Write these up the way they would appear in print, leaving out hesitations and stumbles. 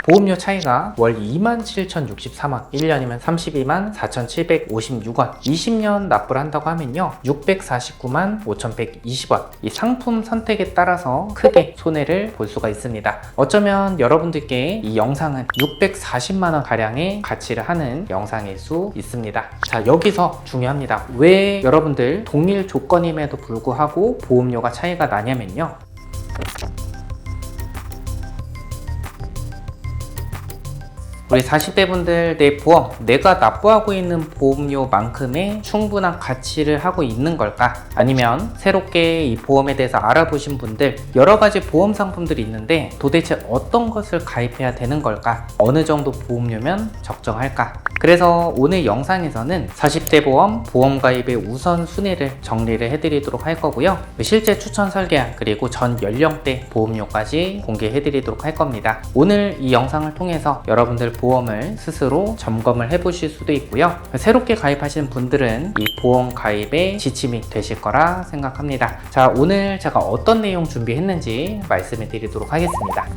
보험료 차이가 월 27,063원, 1년이면 32만 4,756원, 20년 납부를 한다고 하면요 649만 5,120원. 이 상품 선택에 따라서 크게 손해를 볼 수가 있습니다. 어쩌면 여러분들께 이 영상은 640만원 가량의 가치를 하는 영상일 수 있습니다. 자, 여기서 중요합니다. 왜 여러분들 동일 조건임에도 불구하고 보험료가 차이가 나냐면요, 우리 40대 분들 내 보험, 내가 납부하고 있는 보험료만큼의 충분한 가치를 하고 있는 걸까? 아니면 새롭게 이 보험에 대해서 알아보신 분들 여러 가지 보험 상품들이 있는데 도대체 어떤 것을 가입해야 되는 걸까? 어느 정도 보험료면 적정할까? 그래서 오늘 영상에서는 40대 보험 가입의 우선순위를 정리를 해드리도록 할 거고요. 실제 추천 설계안 그리고 전 연령대 보험료까지 공개해드리도록 할 겁니다. 오늘 이 영상을 통해서 여러분들 보험을 스스로 점검을 해보실 수도 있고요. 새롭게 가입하신 분들은 이 보험 가입에 지침이 되실 거라 생각합니다. 자, 오늘 제가 어떤 내용 준비했는지 말씀해 드리도록 하겠습니다.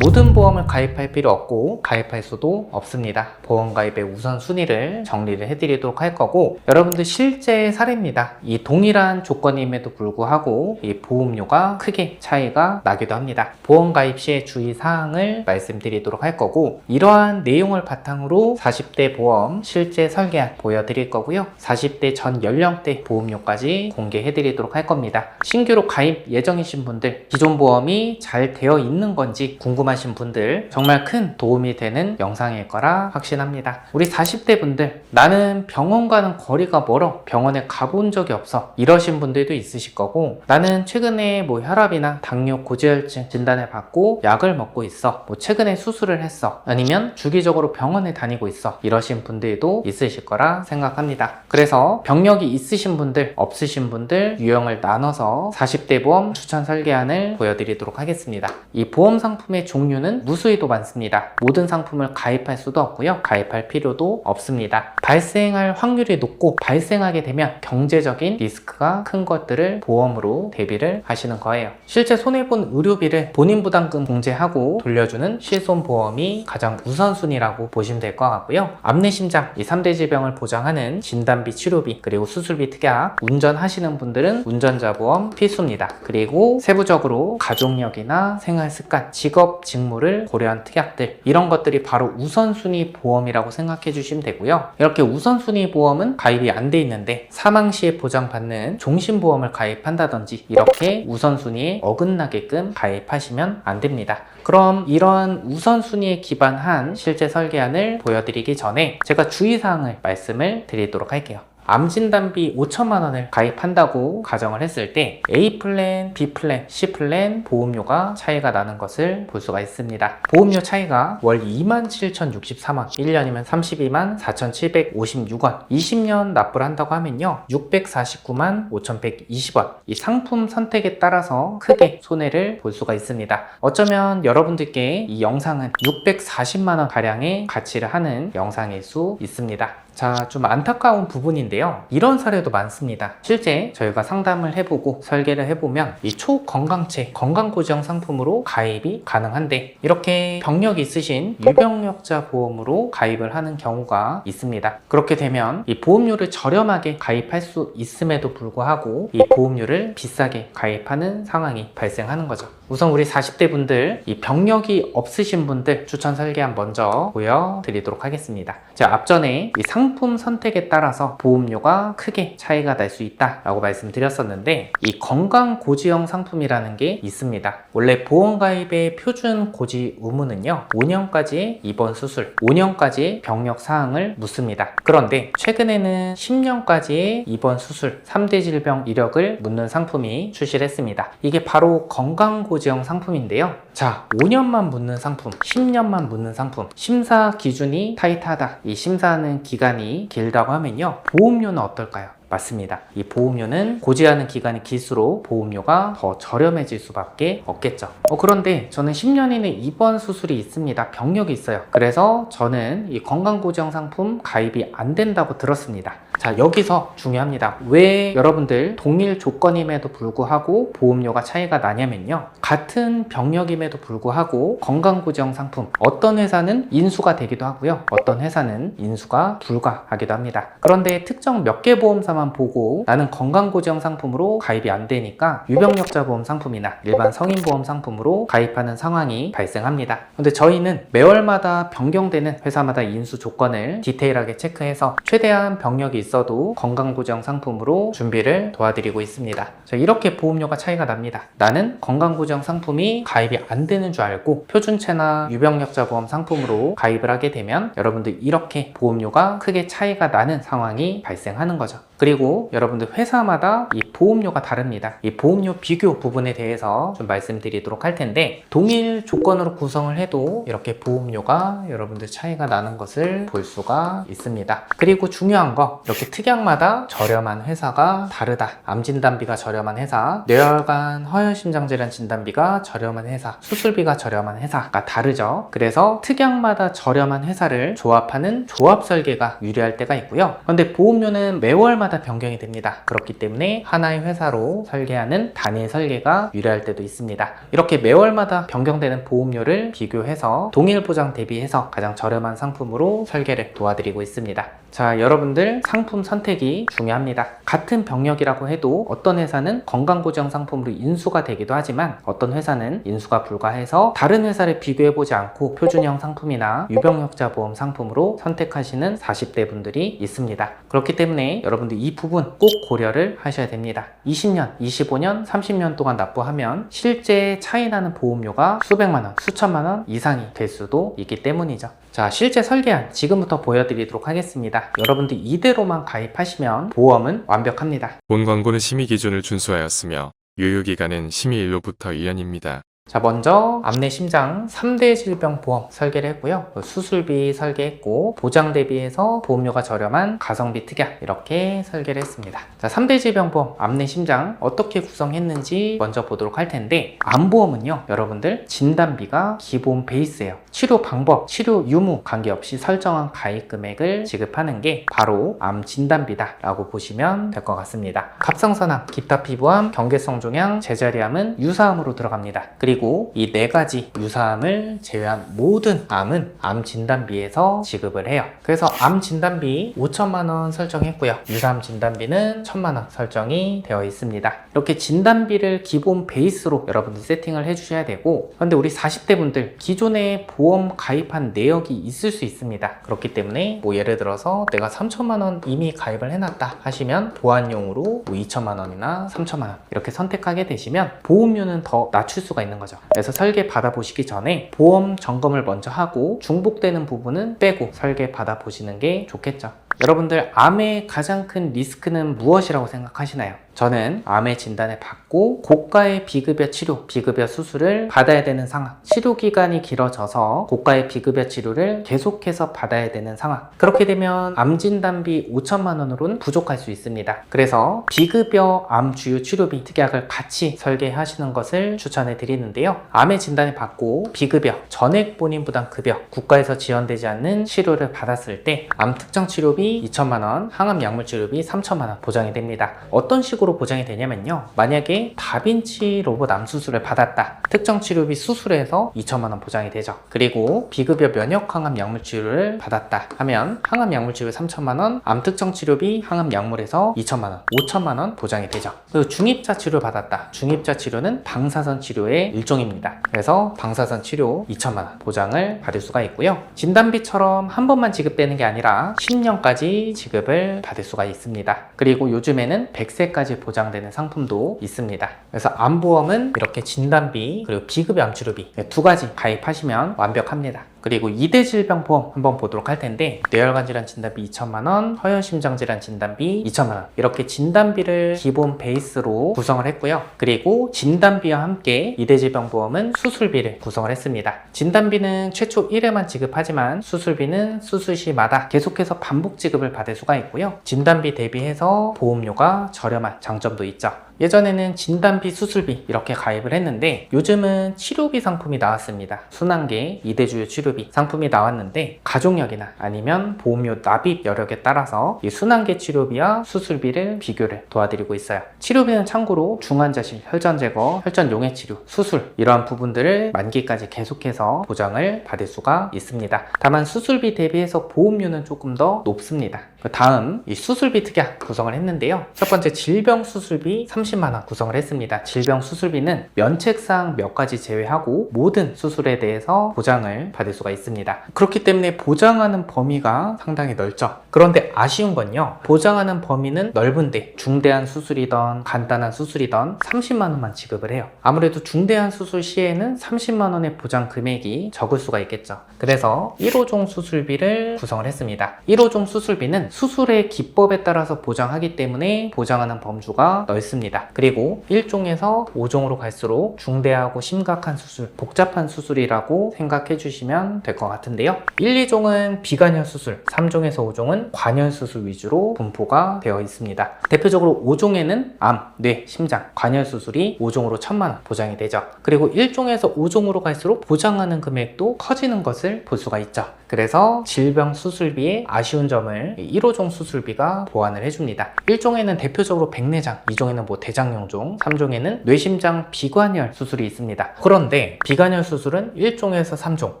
모든 보험을 가입할 필요 없고 가입할 수도 없습니다. 보험 가입의 우선순위를 정리를 해드리도록 할 거고, 여러분들 실제 사례입니다. 이 동일한 조건임에도 불구하고 이 보험료가 크게 차이가 나기도 합니다. 보험 가입 시의 주의사항을 말씀드리도록 할 거고, 이러한 내용을 바탕으로 40대 보험 실제 설계안 보여드릴 거고요. 40대 전 연령대 보험료까지 공개해드리도록 할 겁니다. 신규로 가입 예정이신 분들, 기존 보험이 잘 되어 있는 건지 궁금하신 분들 정말 큰 도움이 되는 영상일 거라 확신합니다. 우리 40대 분들, 나는 병원과는 거리가 멀어, 병원에 가본 적이 없어, 이러신 분들도 있으실 거고, 나는 최근에 혈압이나 당뇨, 고지혈증 진단을 받고 약을 먹고 있어, 최근에 수술을 했어, 아니면 주기적으로 병원에 다니고 있어, 이러신 분들도 있으실 거라 생각합니다. 그래서 병력이 있으신 분들, 없으신 분들 유형을 나눠서 40대 보험 추천 설계안을 보여드리도록 하겠습니다. 이 보험 상품의 종류는 무수히도 많습니다. 모든 상품을 가입할 수도 없고요, 가입할 필요도 없습니다. 발생할 확률이 높고 발생하게 되면 경제적인 리스크가 큰 것들을 보험으로 대비를 하시는 거예요. 실제 손해본 의료비를 본인 부담금 공제하고 돌려주는 실손보험이 가장 우선순위라고 보시면 될 것 같고요. 암내심장, 이 3대 질병을 보장하는 진단비, 치료비, 그리고 수술비 특약, 운전하시는 분들은 운전자 보험 필수입니다. 그리고 세부적으로 가족력이나 생활습관, 직업, 직무를 고려한 특약들, 이런 것들이 바로 우선순위 보험이라고 생각해 주시면 되고요. 이렇게 우선순위 보험은 가입이 안 돼 있는데 사망 시에 보장받는 종신보험을 가입한다든지 이렇게 우선순위에 어긋나게끔 가입하시면 안 됩니다. 그럼 이러한 우선순위에 기반한 실제 설계안을 보여드리기 전에 제가 주의사항을 말씀을 드리도록 할게요. 암진단비 5천만 원을 가입한다고 가정을 했을 때 A플랜, B플랜, C플랜 보험료가 차이가 나는 것을 볼 수가 있습니다. 보험료 차이가 월 27,063원, 1년이면 32만 4,756원, 20년 납부를 한다고 하면요 649만 5,120원. 이 상품 선택에 따라서 크게 손해를 볼 수가 있습니다. 어쩌면 여러분들께 이 영상은 640만 원 가량의 가치를 하는 영상일 수 있습니다. 자, 좀 안타까운 부분인데요, 이런 사례도 많습니다. 실제 저희가 상담을 해보고 설계를 해보면 이 초건강체, 건강보장 상품으로 가입이 가능한데 이렇게 병력이 있으신 유병력자 보험으로 가입을 하는 경우가 있습니다. 그렇게 되면 이 보험료를 저렴하게 가입할 수 있음에도 불구하고 이 보험료를 비싸게 가입하는 상황이 발생하는 거죠. 우선 우리 40대 분들, 이 병력이 없으신 분들 추천 설계안 먼저 보여드리도록 하겠습니다. 자, 앞전에 이 상품 선택에 따라서 보험료가 크게 차이가 날 수 있다라고 말씀드렸었는데, 이 건강고지형 상품이라는 게 있습니다. 원래 보험가입의 표준 고지 의무는요 5년까지의 입원 수술, 5년까지의 병력 사항을 묻습니다. 그런데 최근에는 10년까지의 입원 수술, 3대 질병 이력을 묻는 상품이 출시를 했습니다. 이게 바로 건강고지형 상품인데요, 자, 5년만 묻는 상품, 10년만 묻는 상품, 심사 기준이 타이트하다, 이 심사하는 기간이 길다고 하면요 보험료는 어떨까요? 맞습니다. 이 보험료는 고지하는 기간이 길수록 보험료가 더 저렴해질 수밖에 없겠죠. 그런데 저는 10년 이내 입원 수술이 있습니다. 병력이 있어요. 그래서 저는 이 건강보장 상품 가입이 안 된다고 들었습니다. 자, 여기서 중요합니다. 왜 여러분들 동일 조건임에도 불구하고 보험료가 차이가 나냐면요, 같은 병력임에도 불구하고 건강보장 상품, 어떤 회사는 인수가 되기도 하고요, 어떤 회사는 인수가 불가하기도 합니다. 그런데 특정 몇 개 보험사만 보고 나는 건강보장 상품으로 가입이 안 되니까 유병력자 보험 상품이나 일반 성인보험 상품으로 가입하는 상황이 발생합니다. 근데 저희는 매월마다 변경되는 회사마다 인수 조건을 디테일하게 체크해서 최대한 병력이 있어도 건강보장 상품으로 준비를 도와드리고 있습니다. 자, 이렇게 보험료가 차이가 납니다. 나는 건강보장 상품이 가입이 안 되는 줄 알고 표준체나 유병력자 보험 상품으로 가입을 하게 되면 여러분들 이렇게 보험료가 크게 차이가 나는 상황이 발생하는 거죠. 그리고 여러분들 회사마다 이 보험료가 다릅니다. 이 보험료 비교 부분에 대해서 좀 말씀드리도록 할 텐데, 동일 조건으로 구성을 해도 이렇게 보험료가 여러분들 차이가 나는 것을 볼 수가 있습니다. 그리고 중요한 거, 이렇게 특약마다 저렴한 회사가 다르다. 암진단비가 저렴한 회사, 뇌혈관 허혈심장질환 진단비가 저렴한 회사, 수술비가 저렴한 회사가 다르죠. 그래서 특약마다 저렴한 회사를 조합하는 조합 설계가 유리할 때가 있고요. 그런데 보험료는 매월마다 변경이 됩니다. 그렇기 때문에 하나의 회사로 설계하는 단일 설계가 유리할 때도 있습니다. 이렇게 매월마다 변경되는 보험료를 비교해서 동일 보장 대비해서 가장 저렴한 상품으로 설계를 도와드리고 있습니다. 자, 여러분들 상품 선택이 중요합니다. 같은 병력이라고 해도 어떤 회사는 건강보장 상품으로 인수가 되기도 하지만 어떤 회사는 인수가 불가해서 다른 회사를 비교해보지 않고 표준형 상품이나 유병력자 보험 상품으로 선택하시는 40대 분들이 있습니다. 그렇기 때문에 여러분들 이 부분 꼭 고려를 하셔야 됩니다. 20년, 25년, 30년 동안 납부하면 실제 차이 나는 보험료가 수백만원, 수천만원 이상이 될 수도 있기 때문이죠. 자, 실제 설계안 지금부터 보여드리도록 하겠습니다. 여러분들 이대로만 가입하시면 보험은 완벽합니다. 본 광고는 심의 기준을 준수하였으며 유효기간은 심의일로부터 1년입니다. 자, 먼저 암내 심장 3대 질병보험 설계를 했고요. 수술비 설계했고, 보장 대비해서 보험료가 저렴한 가성비 특약 이렇게 설계를 했습니다. 자, 3대 질병보험 암내 심장 어떻게 구성했는지 먼저 보도록 할 텐데, 암보험은요, 여러분들 진단비가 기본 베이스예요. 치료 방법, 치료 유무 관계없이 설정한 가입 금액을 지급하는 게 바로 암 진단비다 라고 보시면 될 것 같습니다. 갑상선암, 기타 피부암, 경계성 종양, 제자리암은 유사암으로 들어갑니다. 그리고 이 네 가지 유사암을 제외한 모든 암은 암 진단비에서 지급을 해요. 그래서 암 진단비 5천만 원 설정했고요. 유사암 진단비는 1,000만 원 설정이 되어 있습니다. 이렇게 진단비를 기본 베이스로 여러분들 세팅을 해주셔야 되고, 그런데 우리 40대 분들 기존에 보험 가입한 내역이 있을 수 있습니다. 그렇기 때문에 뭐 예를 들어서 내가 3천만 원 이미 가입을 해놨다 하시면 보안용으로 뭐 2천만 원이나 3천만 원 이렇게 선택하게 되시면 보험료는 더 낮출 수가 있는 거죠. 그래서 설계 받아보시기 전에 보험 점검을 먼저 하고 중복되는 부분은 빼고 설계 받아보시는 게 좋겠죠. 여러분들 암의 가장 큰 리스크는 무엇이라고 생각하시나요? 저는 암의 진단을 받고 고가의 비급여 치료, 비급여 수술을 받아야 되는 상황, 치료 기간이 길어져서 고가의 비급여 치료를 계속해서 받아야 되는 상황, 그렇게 되면 암 진단비 5천만 원으로는 부족할 수 있습니다. 그래서 비급여 암 주요 치료비 특약을 같이 설계하시는 것을 추천해 드리는데요. 암의 진단을 받고 비급여, 전액 본인 부담 급여, 국가에서 지원되지 않는 치료를 받았을 때 암 특정 치료비 2천만 원, 항암 약물 치료비 3천만 원 보장이 됩니다. 어떤 식으로 보장이 되냐면요, 만약에 다빈치 로봇 암 수술을 받았다, 특정 치료비 수술에서 2천만 원 보장이 되죠. 그리고 비급여 면역 항암 약물 치료를 받았다 하면 항암 약물 치료 3천만 원, 암 특정 치료비 항암 약물에서 2천만 원, 5천만 원 보장이 되죠. 그리고 중입자 치료 받았다, 중입자 치료는 방사선 치료의 일종입니다. 그래서 방사선 치료 2천만 원 보장을 받을 수가 있고요. 진단비처럼 한 번만 지급되는 게 아니라 10년까지 지급을 받을 수가 있습니다. 그리고 요즘에는 100세까지 보장되는 상품도 있습니다. 그래서 암보험은 이렇게 진단비 그리고 비급여 암치료비 두 가지 가입하시면 완벽합니다. 그리고 2대 질병보험 한번 보도록 할 텐데, 뇌혈관 질환 진단비 2천만 원, 허혈심장 질환 진단비 2천만 원 이렇게 진단비를 기본 베이스로 구성을 했고요. 그리고 진단비와 함께 2대 질병보험은 수술비를 구성을 했습니다. 진단비는 최초 1회만 지급하지만 수술비는 수술 시마다 계속해서 반복 지급을 받을 수가 있고요. 진단비 대비해서 보험료가 저렴한 장점도 있죠. 예전에는 진단비, 수술비 이렇게 가입을 했는데 요즘은 치료비 상품이 나왔습니다. 순환계, 이대주요 치료비 상품이 나왔는데 가족력이나 아니면 보험료 납입 여력에 따라서 이 순환계 치료비와 수술비를 비교를 도와드리고 있어요. 치료비는 참고로 중환자실, 혈전 제거, 혈전 용해 치료, 수술 이러한 부분들을 만기까지 계속해서 보장을 받을 수가 있습니다. 다만 수술비 대비해서 보험료는 조금 더 높습니다. 다음 이 수술비 특약 구성을 했는데요. 첫 번째 질병 수술비 30만원 구성을 했습니다. 질병 수술비는 면책사항 몇 가지 제외하고 모든 수술에 대해서 보장을 받을 수가 있습니다. 그렇기 때문에 보장하는 범위가 상당히 넓죠. 그런데 아쉬운 건요, 보장하는 범위는 넓은데 중대한 수술이던 간단한 수술이던 30만원만 지급을 해요. 아무래도 중대한 수술 시에는 30만원의 보장 금액이 적을 수가 있겠죠. 그래서 1호종 수술비를 구성을 했습니다. 1호종 수술비는 수술의 기법에 따라서 보장하기 때문에 보장하는 범주가 넓습니다. 그리고 1종에서 5종으로 갈수록 중대하고 심각한 수술, 복잡한 수술이라고 생각해 주시면 될 것 같은데요. 1, 2종은 비관여 수술, 3종에서 5종은 관여 수술 위주로 분포가 되어 있습니다. 대표적으로 5종에는 암, 뇌, 심장, 관여 수술이 5종으로 1000만원 보장이 되죠. 그리고 1종에서 5종으로 갈수록 보장하는 금액도 커지는 것을 볼 수가 있죠. 그래서 질병 수술비의 아쉬운 점을 1호종 수술비가 보완을 해줍니다. 1종에는 대표적으로 백내장, 2종에는 대장용종, 3종에는 뇌심장 비관혈 수술이 있습니다. 그런데 비관혈 수술은 1종에서 3종,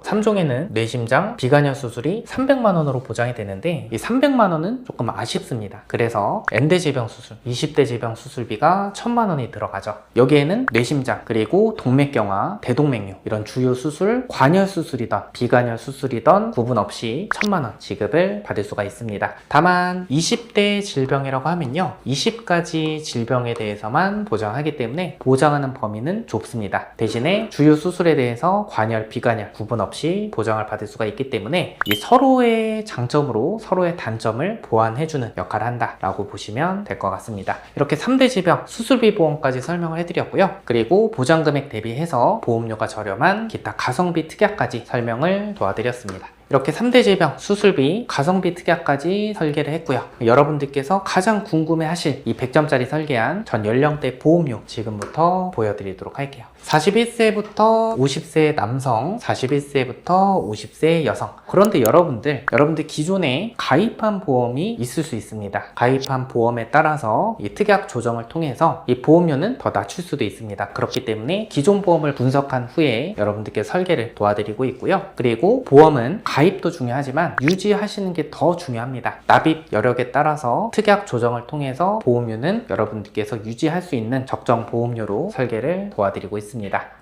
3종에는 뇌심장 비관혈 수술이 300만원으로 보장이 되는데 이 300만원은 조금 아쉽습니다. 그래서 N대 질병 수술, 20대 질병 수술비가 1000만원이 들어가죠. 여기에는 뇌심장, 그리고 동맥경화, 대동맥류 이런 주요 수술, 관혈 수술이던 비관혈 수술이던 구분 없이 1000만원 지급을 받을 수가 있습니다. 다만 20대 질병이라고 하면요, 20가지 질병에 대해서만 보장하기 때문에 보장하는 범위는 좁습니다. 대신에 주요 수술에 대해서 관혈, 비관혈 구분 없이 보장을 받을 수가 있기 때문에 이 서로의 장점으로 서로의 단점을 보완해주는 역할을 한다라고 보시면 될 것 같습니다. 이렇게 3대 질병 수술비 보험까지 설명을 해드렸고요. 그리고 보장금액 대비해서 보험료가 저렴한 기타 가성비 특약까지 설명을 도와드렸습니다. 이렇게 3대 질병, 수술비, 가성비 특약까지 설계를 했고요. 여러분들께서 가장 궁금해하실 이 100점짜리 설계한 전 연령대 보험료 지금부터 보여드리도록 할게요. 41세부터 50세 남성, 41세부터 50세 여성. 그런데 여러분들 기존에 가입한 보험이 있을 수 있습니다. 가입한 보험에 따라서 이 특약 조정을 통해서 이 보험료는 더 낮출 수도 있습니다. 그렇기 때문에 기존 보험을 분석한 후에 여러분들께 설계를 도와드리고 있고요. 그리고 보험은 가입도 중요하지만 유지하시는 게 더 중요합니다. 납입 여력에 따라서 특약 조정을 통해서 보험료는 여러분들께서 유지할 수 있는 적정 보험료로 설계를 도와드리고 있습니다.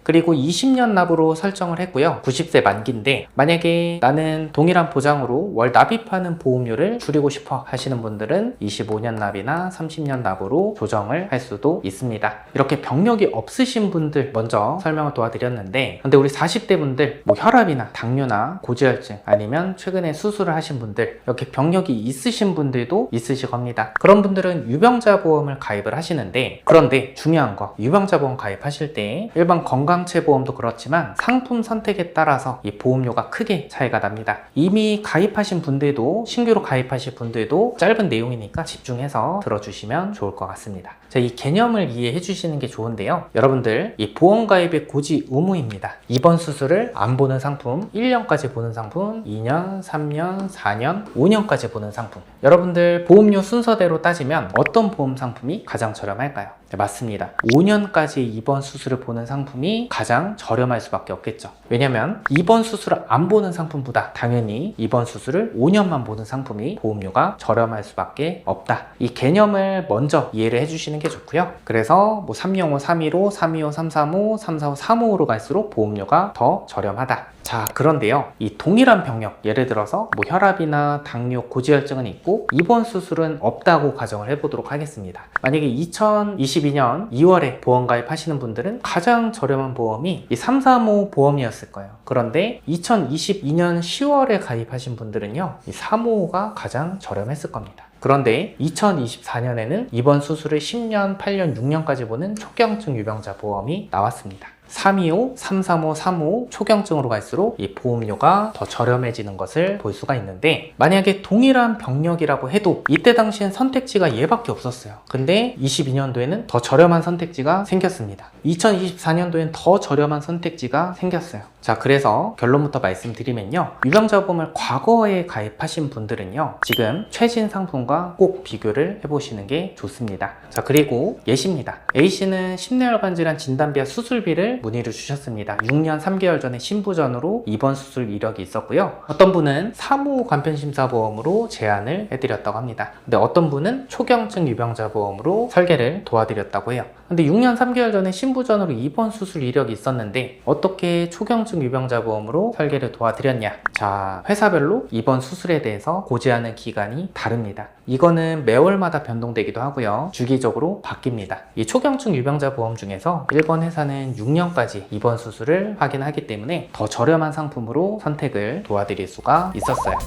그리고 20년 납으로 설정을 했고요. 90세 만기인데 만약에 나는 동일한 보장으로 월 납입하는 보험료를 줄이고 싶어 하시는 분들은 25년 납이나 30년 납으로 조정을 할 수도 있습니다. 이렇게 병력이 없으신 분들 먼저 설명을 도와드렸는데, 근데 우리 40대 분들 혈압이나 당뇨나 고지혈증 아니면 최근에 수술을 하신 분들, 이렇게 병력이 있으신 분들도 있으실 겁니다. 그런 분들은 유병자 보험을 가입을 하시는데, 그런데 중요한 거, 유병자 보험 가입하실 때 일반 건강체 보험도 그렇지만 상품 선택에 따라서 이 보험료가 크게 차이가 납니다. 이미 가입하신 분들도, 신규로 가입하실 분들도 짧은 내용이니까 집중해서 들어주시면 좋을 것 같습니다. 자, 이 개념을 이해해 주시는 게 좋은데요. 여러분들 이 보험 가입의 고지 의무입니다. 이번 수술을 안 보는 상품, 1년까지 보는 상품, 2년, 3년, 4년, 5년까지 보는 상품. 여러분들 보험료 순서대로 따지면 어떤 보험 상품이 가장 저렴할까요? 네, 맞습니다. 5년까지 입원 수술을 보는 상품이 가장 저렴할 수밖에 없겠죠. 왜냐면 입원 수술을 안 보는 상품보다 당연히 입원 수술을 5년만 보는 상품이 보험료가 저렴할 수밖에 없다. 이 개념을 먼저 이해를 해주시는 게 좋고요. 그래서 305, 315, 325, 335, 345, 355로 갈수록 보험료가 더 저렴하다. 자, 그런데요, 이 동일한 병력, 예를 들어서 혈압이나 당뇨, 고지혈증은 있고 입원 수술은 없다고 가정을 해보도록 하겠습니다. 만약에 2022년 2월에 보험 가입하시는 분들은 가장 저렴한 보험이 이 335 보험이었을 거예요. 그런데 2022년 10월에 가입하신 분들은요, 이 355가 가장 저렴했을 겁니다. 그런데 2024년에는 입원 수술을 10년, 8년, 6년까지 보는 촉경증 유병자 보험이 나왔습니다. 325, 335, 35 초경증으로 갈수록 이 보험료가 더 저렴해지는 것을 볼 수가 있는데, 만약에 동일한 병력이라고 해도 이때 당시엔 선택지가 얘밖에 없었어요. 근데 22년도에는 더 저렴한 선택지가 생겼습니다. 2024년도엔 더 저렴한 선택지가 생겼어요. 자, 그래서 결론부터 말씀드리면요, 유병자보험을 과거에 가입하신 분들은요, 지금 최신 상품과 꼭 비교를 해보시는 게 좋습니다. 자, 그리고 예시입니다. A씨는 심내혈관 질환 진단비와 수술비를 문의를 주셨습니다. 6년 3개월 전에 신부전으로 입원 수술 이력이 있었고요. 어떤 분은 사무 간편심사보험으로 제안을 해드렸다고 합니다. 근데 어떤 분은 초경증 유병자보험으로 설계를 도와드렸다고 해요. 근데 6년 3개월 전에 신부전으로 입원 수술 이력이 있었는데 어떻게 초경증 유병자보험으로 설계를 도와드렸냐? 자, 회사별로 입원 수술에 대해서 고지하는 기간이 다릅니다. 이거는 매월마다 변동되기도 하고요, 주기적으로 바뀝니다. 이 초경증 유병자보험 중에서 일본 회사는 6년까지 입원 수술을 확인하기 때문에 더 저렴한 상품으로 선택을 도와드릴 수가 있었어요.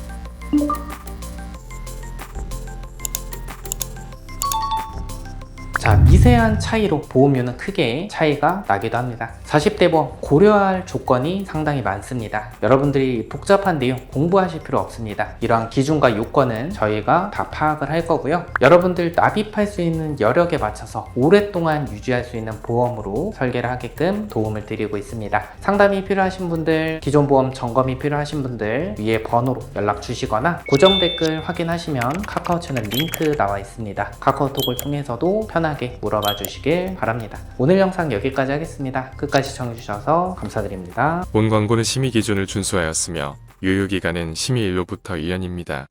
자, 미세한 차이로 보험료는 크게 차이가 나기도 합니다. 40대 보험 고려할 조건이 상당히 많습니다. 여러분들이 복잡한 내용 공부하실 필요 없습니다. 이러한 기준과 요건은 저희가 다 파악을 할 거고요. 여러분들 납입할 수 있는 여력에 맞춰서 오랫동안 유지할 수 있는 보험으로 설계를 하게끔 도움을 드리고 있습니다. 상담이 필요하신 분들, 기존 보험 점검이 필요하신 분들 위에 번호로 연락 주시거나 고정 댓글 확인하시면 카카오 채널 링크 나와 있습니다. 카카오톡을 통해서도 편하게 물어봐 주시길 바랍니다. 오늘 영상 여기까지 하겠습니다. 끝까지 시청해주셔서 감사드립니다. 본 광고는 심의 기준을 준수하였으며 유효기간은 심의 일로부터 1년입니다.